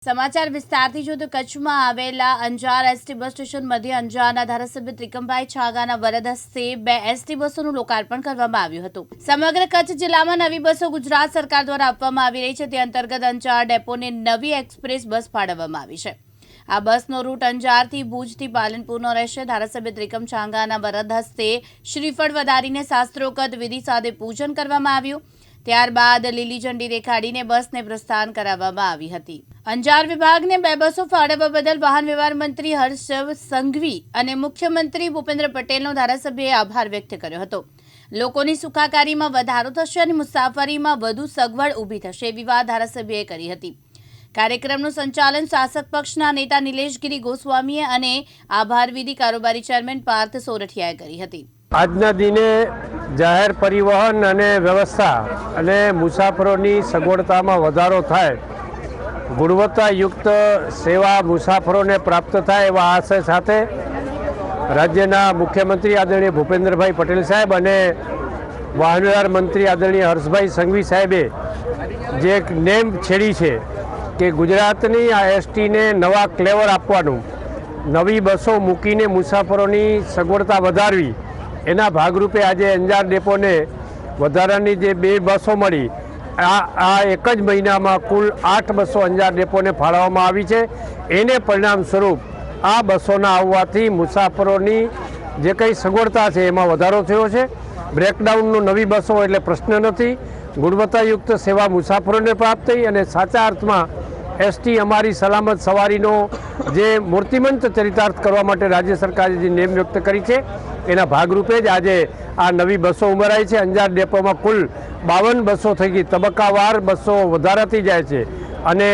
સમાચાર વિસ્તારથી જો તો કચ્છમાં આવેલા અંજાર એસટી બસ સ્ટેશન મધ્યે અંજારના ધારાસભ્ય ત્રિકમભાઈ છાગાના વરદ હસ્તે 2 એસટી બસોનું લોકાર્પણ કરવામાં આવ્યું હતું। સમગ્ર કચ્છ જિલ્લામાં નવી બસો ગુજરાત સરકાર દ્વારા આપવામાં આવી રહી છે। તે અંતર્ગત અંજાર ડેપોને નવી એક્સપ્રેસ બસ ફાળવવામાં આવી છે। આ બસનો રૂટ અંજારથી ભુજથી પાલનપુરનો રહેશે। ધારાસભ્ય ત્રિકમ છાગાના વરદ હસ્તે શ્રીફળ વધારીને શાસ્ત્રોક્ત વિધિ સાથે પૂજન કરવામાં આવ્યું। ત્યારબાદ લીલી ઝંડી દેખાડીને બસને પ્રસ્થાન કરાવવામાં આવી હતી। અંજાર વિભાગને 2 બસો ફાળવવા બદલ વાહન વ્યવહાર મંત્રી હર્ષ સંઘવી અને મુખ્યમંત્રી ભૂપેન્દ્ર પટેલનો ધારાસભ્યએ આભાર વ્યક્ત કર્યો હતો। લોકોની સુખાકારીમાં વધારો થશે અને મુસાફરીમાં વધુ સગવડ ઊભી થશે એવી વાત ધારાસભ્યએ કરી હતી। કાર્યક્રમનું સંચાલન શાસક પક્ષના નેતા નિલેશગીરી ગોસ્વામીએ અને આભાર વિધિ કારોબારી ચેરમેન પાર્થ સોરઠિયાએ કરી હતી। આજના દિને જાહેર પરિવહન અને વ્યવસ્થા અને મુસાફરોની સગવડતામાં વધારો થાય, ગુણવત્તાયુક્ત સેવા મુસાફરોને પ્રાપ્ત થાય એવા આશય સાથે રાજ્યના મુખ્યમંત્રી આદરણીય ભૂપેન્દ્રભાઈ પટેલ સાહેબ અને વાહન વ્યવહાર મંત્રી આદરણીય હર્ષભાઈ સંઘવી સાહેબે જે એક નેમ છેડી છે કે ગુજરાતની આ એસટીને નવા ક્લેવર આપવાનું, નવી બસો મૂકીને મુસાફરોની સગવડતા વધારવી, એના ભાગરૂપે આજે અંજાર ડેપોને વધારાની જે 2 બસો મળી, આ એક જ મહિનામાં કુલ 8 બસો અંજાર ડેપોને ફાળવવામાં આવી છે। એને પરિણામ સ્વરૂપ આ બસોના આવવાથી મુસાફરોની જે કંઈ સગવડતા છે એમાં વધારો થયો છે। બ્રેકડાઉનનું નવી બસો એટલે પ્રશ્ન નથી। ગુણવત્તાયુક્ત સેવા મુસાફરોને પ્રાપ્ત થઈ અને સાચા અર્થમાં એસટી અમારી સલામત સવારીનો જે મૂર્તિમંત ચરિતાર્થ કરવા માટે રાજ્ય સરકારે જે નેમ વ્યક્ત કરી છે એના ભાગરૂપે જ આજે આ નવી બસો ઉમેરાઈ છે। અંજાર ડેપોમાં કુલ 52 બસો થઈ ગઈ, તબક્કાવાર બસો વધારાતી જાય છે અને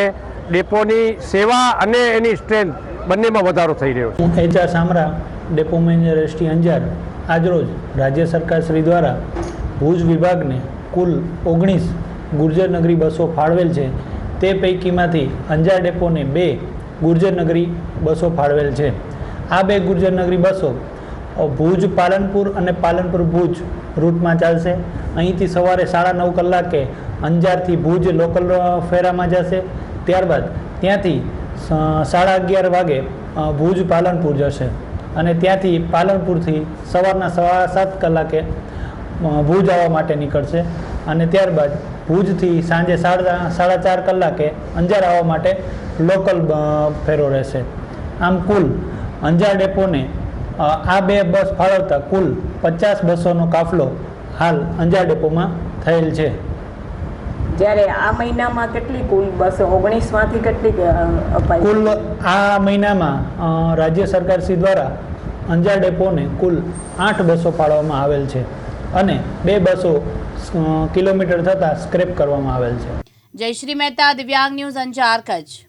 ડેપોની સેવા અને એની સ્ટ્રેન્થ બંનેમાં વધારો થઈ રહ્યો છે। હું HR Samra, depot manager ST Anjar, આજરોજ રાજ્ય સરકાર શ્રી દ્વારા ભુજ વિભાગને કુલ 19 ગુર્જરનગરી બસો ફાળવેલ છે। તે પૈકીમાંથી અંજાર ડેપોને 2 ગુર્જરનગરી બસો ફાળવેલ છે। આ 2 ગુર્જરનગરી બસો ભુજ પાલનપુર અને પાલનપુર ભુજ રૂટમાં ચાલશે। અહીંથી સવારે 9:30 કલાકે અંજારથી ભુજ લોકલ ફેરામાં જશે। ત્યારબાદ ત્યાંથી 11:30 વાગે ભુજ પાલનપુર જશે અને ત્યાંથી પાલનપુરથી સવારના 7:15 કલાકે ભુજ આવવા માટે નીકળશે અને ત્યારબાદ ભુજથી સાંજે 4:30 કલાકે અંજાર આવવા માટે લોકલ ફેરો રહેશે। આમ કુલ અંજાર ડેપોને આ 2 બસ ફાળવતા કુલ 50 બસોનો કાફલો હાલ અંજાર ડેપોમાં થયેલ છે। જ્યારે આ મહિનામાં કેટલી કુલ બસો 19માંથી કેટલી અપાઈ? કુલ આ મહિનામાં રાજ્ય સરકાર શ્રી દ્વારા અંજાર ડેપોને કુલ 8 બસો ફાળવવામાં આવેલ છે અને 2 બસો કિલોમીટર થતાં સ્ક્રેપ કરવામાં આવેલ છે। જયશ્રી મહેતા, દિવ્યાંગ ન્યૂઝ, અંજાર, કચ્છ।